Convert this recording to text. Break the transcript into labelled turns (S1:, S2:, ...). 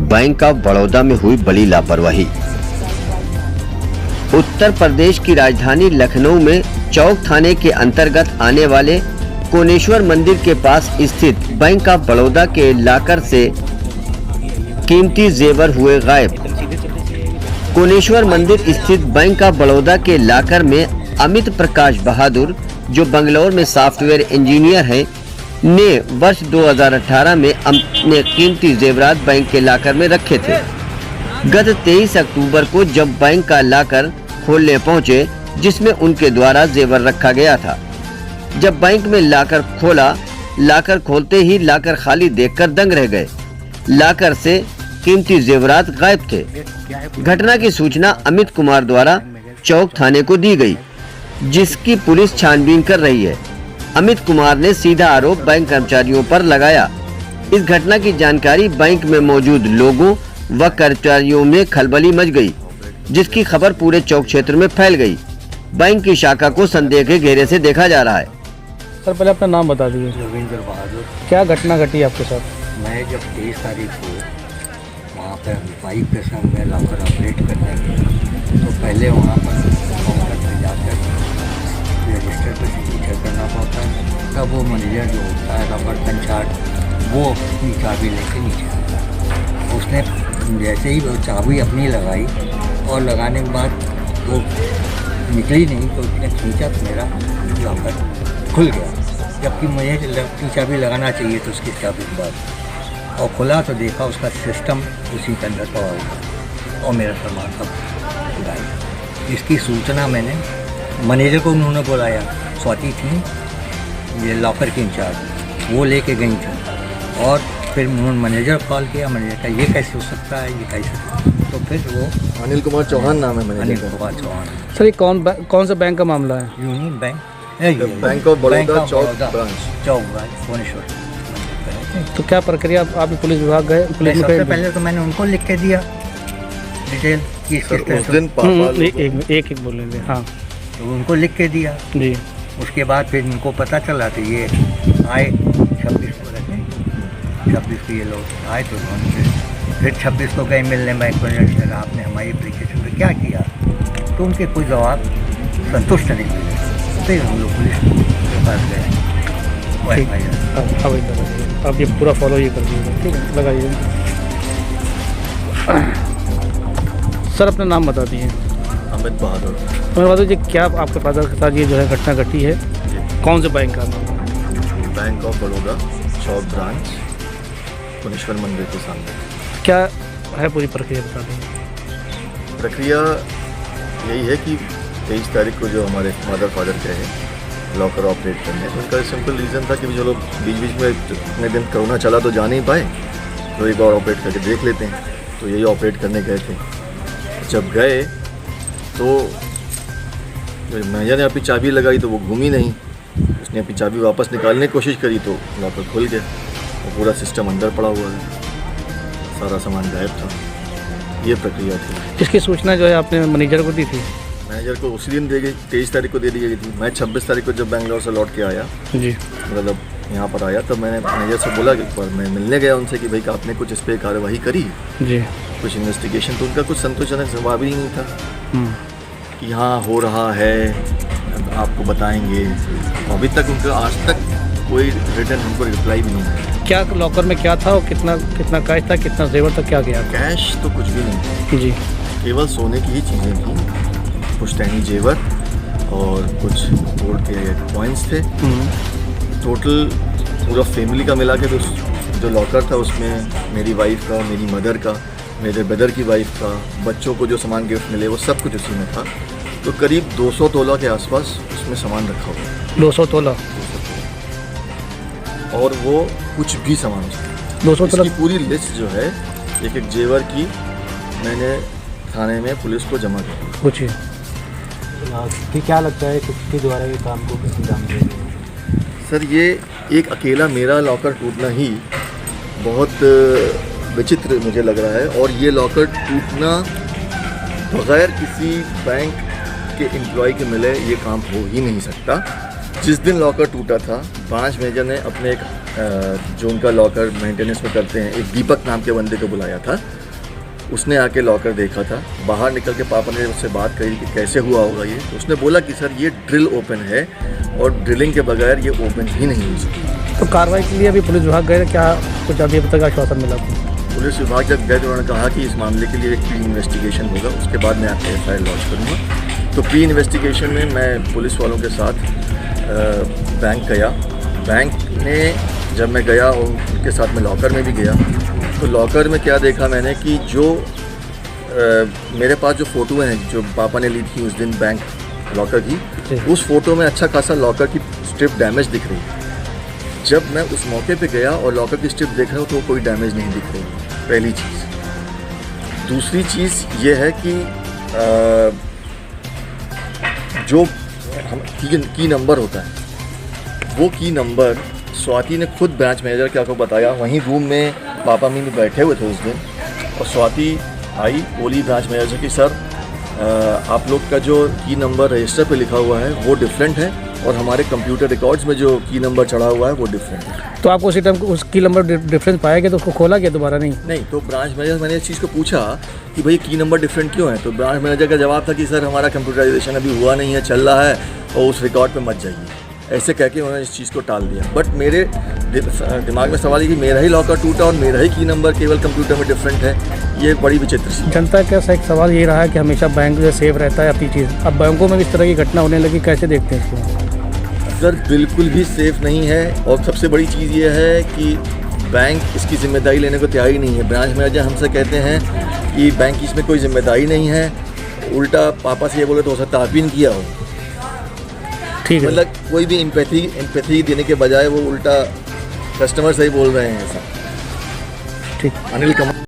S1: Bank of Baroda में हुई बड़ी लापरवाही। उत्तर प्रदेश की राजधानी लखनऊ में चौक थाने के अंतर्गत आने वाले कोनेश्वर मंदिर के पास स्थित बैंक ऑफ बड़ौदा के लॉकर से कीमती जेवर हुए गायब। कोनेश्वर मंदिर स्थित बैंक ऑफ बड़ौदा के लॉकर में अमित प्रकाश बहादुर, जो बंगलौर में सॉफ्टवेयर इंजीनियर हैं, ने वर्ष 2018 में अपने कीमती जेवरात बैंक के लॉकर में रखे थे। गत 23 अक्टूबर को जब बैंक का लॉकर खोलने पहुंचे, जिसमें उनके द्वारा जेवर रखा गया था, जब बैंक में लॉकर खोला, लॉकर खोलते ही लॉकर खाली देखकर दंग रह गए। लॉकर से कीमती जेवरात गायब थे। घटना की सूचना अमित कुमार द्वारा चौक थाने को दी गई, जिसकी पुलिस छानबीन कर रही है। अमित कुमार ने सीधा आरोप बैंक कर्मचारियों पर लगाया। इस घटना की जानकारी बैंक में मौजूद लोगों व कर्मचारियों में खलबली मच गई, जिसकी खबर पूरे चौक क्षेत्र में फैल गई। बैंक की शाखा को संदेह के घेरे से देखा जा रहा है।
S2: सर, पहले अपना नाम बता दीजिए।
S3: रविंद्र बहादुर।
S2: क्या घटना घटी आपके साथ?
S3: मैं जब 23 तारीख को वहाँ पर बाइक के संग में लॉकर ऑपरेट करने गया, तो पहले वहाँ पर काउंटर पर जाकर रजिस्टर पर सिग्नेचर करना पड़ता है। तब वो मैनेजर जो होता है लॉकर कंचार्ज, वो अपनी चाबी लेके नीचे आता है। उसने जैसे ही वो चाबी अपनी लगाई और लगाने के बाद वो निकली नहीं, तो उसने खींचा तो मेरा लॉकर खुल गया, जबकि मुझे चाबी लगाना चाहिए तो उसकी चाबी के बाद। और खुला तो देखा उसका सिस्टम उसी के अंदर पड़ा हुआ और मेरा सामान सब गायब। इसकी सूचना मैंने मैनेजर को उन्होंने बुलाया, स्वाति थी ये लॉकर की इंचार्ज, वो लेके गई थी। और फिर उन्होंने मैनेजर कॉल किया, मैनेजर का ये कैसे हो सकता है, ये कैसे, तो फिर वो
S4: अनिल कुमार चौहान नाम है मैनेजर।
S3: अनिल कुमार चौहान।
S2: सर, ये कौन सा बैंक का मामला है?
S3: Union bank,
S4: bank of Baroda Chowk branch
S3: Koneshwar.
S2: तो क्या प्रक्रिया, आप पुलिस विभाग गए? पुलिस में
S3: सबसे पहले तो मैंने उनको लिख के दिया डिटेल कि
S4: उस दिन पापा
S2: एक बोल लेंगे। हाँ,
S3: तो उनको लिख के दिया
S2: जी।
S3: उसके बाद फिर उनको पता चला कि ये आए 26 को रखे, 26 को ये लोग आए, तो उन्होंने फिर 26 को गए मिलने बैंक मैनेजर, आपने हमारी एप्लीकेशन पर क्या किया, तो उनके कोई जवाब संतुष्ट नहीं मिले। फिर हम लोग पुलिस के पास गए।
S2: अब ये पूरा फॉलो ये कर दीजिए, ठीक है? लगाइए। सर, अपना नाम बता दीजिए।
S4: अमित बहादुर।
S2: तो बता दीजिए, क्या आपके फादर के साथ ये जो है घटना घटी है, कौन से बैंक का नाम?
S4: Bank of Baroda Chowk branch, Koneshwar मंदिर के सामने।
S2: क्या है पूरी प्रक्रिया, बता दीजिए।
S4: प्रक्रिया यही है कि 23 तारीख को जो हमारे मदर फादर गए लॉकर ऑपरेट करने, तो उनका सिंपल रीज़न था कि चलो बीच बीच में इतने दिन कोरोना चला तो जा नहीं पाए, तो एक बार ऑपरेट करके देख लेते हैं। तो यही ऑपरेट करने गए थे। जब गए तो मैनेजर ने अपनी चाबी लगाई तो वो घूमी नहीं, उसने अपनी चाबी वापस निकालने की कोशिश करी तो लॉकर खुल गया और पूरा सिस्टम अंदर पड़ा हुआ है, सारा सामान गायब था। ये प्रक्रिया थी।
S2: इसकी सूचना जो है आपने मैनेजर को दी थी?
S4: मैनेजर को उसी दिन दे गई, 23 तारीख को दे दी गई थी। मैं 26 तारीख को जब बेंगलोर से लौट के आया,
S2: जी,
S4: मतलब यहाँ पर आया, तब मैंने मैनेजर से बोला कि एक बार मैं मिलने गया उनसे कि भाई आपने कुछ इस पर कार्रवाई करी,
S2: जी,
S4: कुछ इन्वेस्टिगेशन, तो उनका कुछ संतोषजनक जवाब ही नहीं था कि हाँ हो रहा है, आपको बताएंगे। अभी तक उनका आज तक कोई रिटर्न हमको रिप्लाई भी नहीं है।
S2: क्या लॉकर में क्या था और कितना कैश था, कितना जेवर था, क्या गया?
S4: कैश तो कुछ भी नहीं था
S2: जी,
S4: केवल सोने की ही चीज़ें थी, पुश्तैनी जेवर और कुछ गोल्ड के कॉइन्स थे। टोटल पूरा फैमिली का मिला के तो जो लॉकर था उसमें मेरी वाइफ का, मेरी मदर का, मेरे ब्रदर की वाइफ का, बच्चों को जो सामान गिफ्ट मिले वो सब कुछ उसी में था। तो करीब 200 तोला के आसपास उसमें सामान रखा हुआ।
S2: 200 तोला?
S4: और वो कुछ भी सामान उसमें
S2: 200 तोला
S4: की पूरी लिस्ट जो है एक एक जेवर की मैंने थाने में पुलिस को जमा कर दी।
S2: पूछिए
S5: कि क्या लगता है किसके द्वारा ये काम को अंजाम दिया गया?
S4: सर, ये एक अकेला मेरा लॉकर टूटना ही बहुत विचित्र मुझे लग रहा है, और ये लॉकर टूटना बगैर किसी बैंक के एम्प्लॉय के मिले ये काम हो ही नहीं सकता। जिस दिन लॉकर टूटा था, ब्रांच मैनेजर ने अपने एक जो उनका लॉकर मेंटेनेंस में करते हैं, एक दीपक नाम के बंदे को बुलाया था उसने आके लॉकर देखा था। बाहर निकल के पापा ने उससे बात करी कि कैसे हुआ होगा ये, तो उसने बोला कि सर ये ड्रिल ओपन है और ड्रिलिंग के बगैर ये ओपन ही नहीं हो सकती।
S2: तो कार्रवाई के लिए अभी पुलिस विभाग गए, क्या कुछ अभी तक आश्वासन मिला आपको?
S4: पुलिस विभाग जब गए तो उन्होंने कहा कि इस मामले के लिए एक प्री इन्वेस्टिगेशन होगा, उसके बाद मैं आपको FIR लॉन्च करूँगा। तो प्री इन्वेस्टिगेशन में मैं पुलिस वालों के साथ बैंक गया। बैंक ने जब मैं गया और उनके साथ मैं लॉकर में भी गया, तो लॉकर में क्या देखा मैंने कि जो मेरे पास जो फ़ोटो हैं जो पापा ने ली थी उस दिन बैंक लॉकर की, उस फ़ोटो में अच्छा खासा लॉकर की स्ट्रिप डैमेज दिख रही है। जब मैं उस मौके पे गया और लॉकर की स्ट्रिप देख रहा हूँ तो कोई डैमेज नहीं दिख रही, पहली चीज़। दूसरी चीज़ ये है कि जो हम की नंबर होता है, वो की नंबर स्वाति ने खुद ब्रांच मैनेजर के आपको बताया। वहीं रूम में पापा मम्मी बैठे हुए थे उस दिन, और स्वाति आई, बोली ब्रांच मैनेजर की सर आप लोग का जो की नंबर रजिस्टर पे लिखा हुआ है वो डिफरेंट है और हमारे कंप्यूटर रिकॉर्ड्स में जो की नंबर चढ़ा हुआ है वो डिफरेंट है।
S2: तो आपको उसी टाइम उस की नंबर डिफरेंस पाया गया, तो उसको खोला गया दोबारा? नहीं,
S4: तो ब्रांच मैनेजर, मैंने इस चीज़ को पूछा कि भाई की नंबर डिफरेंट क्यों है, तो ब्रांच मैनेजर का जवाब था कि सर हमारा कंप्यूटराइजेशन अभी हुआ नहीं है, चल रहा है और उस रिकॉर्ड पे मत जाइए, ऐसे कह के उन्होंने इस चीज़ को टाल दिया। बट मेरे दिमाग में सवाल है कि मेरा ही लॉकर टूटा और मेरा ही की नंबर केवल कंप्यूटर में डिफरेंट है, ये बड़ी विचित्र सी।
S2: जनता का एक सवाल ये रहा है कि हमेशा बैंक जो सेफ रहता है अपनी चीज़, अब बैंकों में भी इस तरह की घटना होने लगी, कैसे देखते हैं इसको?
S4: सर बिल्कुल भी सेफ़ नहीं है, और सबसे बड़ी चीज़ ये है कि बैंक इसकी जिम्मेदारी लेने को तैयार ही नहीं है। ब्रांच मैनेजर हमसे कहते हैं कि बैंक की इसमें कोई जिम्मेदारी नहीं है, उल्टा पापा से ये बोले तो हो सकता आप ही ने किया हो।
S2: ठीक है,
S4: मतलब कोई भी एम्पैथी देने के बजाय वो उल्टा कस्टमर से ही बोल रहे हैं ऐसा।
S2: ठीक।
S4: अनिल कमार।